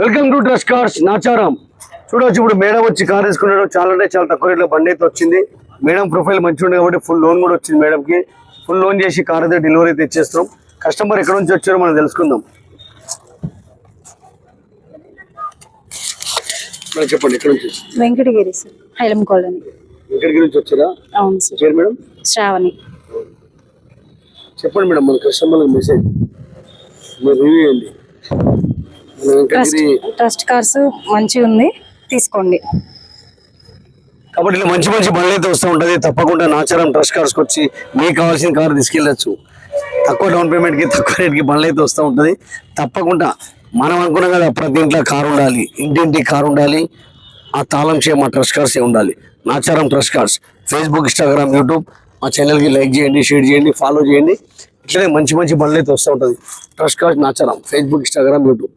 Welcome to trust cars Nacharam. చూడవచ్చు ఇప్పుడు madam వచ్చి కార్ తీసుకున్నాడు. చాలా అంటే చాలా తక్కువ రేట్లో బండి అయితే వచ్చింది. మేడం ప్రొఫైల్ మంచిగా ఉంది కాబట్టి ఫుల్ లోన్ కూడా వచ్చింది. మేడంకి ఫుల్ లోన్ చేసి కార్ అయితే డెలివరీ అయితే ఇచ్చేస్తాం. కస్టమర్ ఎక్కడ నుంచి వచ్చారో మనం తెలుసుకుందాం. చెప్పండి, ఎక్కడ నుంచి? Venkatagiri sir, హైలం colony. వెంకటగిరి నుంచి వచ్చారా? అవును సార్. పేరు మేడం? శ్రావణి. చెప్పండి మేడం, మన కస్టమర్లకు మెసేజ్ మీరు రివ్యూ చేయండి. ట్రస్ట్ కార్స్ మంచిగా ఉంది, తీసుకోండి. కాబట్టి ఇలా మంచి మంచి బండ్లు అయితే వస్తూ ఉంటుంది. తప్పకుండా నాచారం ట్రస్ట్ కార్స్కి వచ్చి మీకు కావాల్సిన కారు తీసుకెళ్ళచ్చు. తక్కువ డౌన్ పేమెంట్కి తక్కువ రేట్కి బండ్లు అయితే వస్తూ ఉంటుంది. తప్పకుండా మనం అనుకున్నాం కదా, ప్రతి ఇంట్లో కారు ఉండాలి, ఇంటింటికి కారు ఉండాలి. ఆ తాళం చేయ మా ట్రస్ట్ కార్సే ఉండాలి. Nacharam trust cars Facebook, Instagram, YouTube మా ఛానల్కి లైక్ చేయండి, షేర్ చేయండి, ఫాలో చేయండి. ఇట్లనే మంచి మంచి బండ్లు అయితే వస్తూ ఉంటుంది. Trust cars Nacharam Facebook, Instagram, YouTube.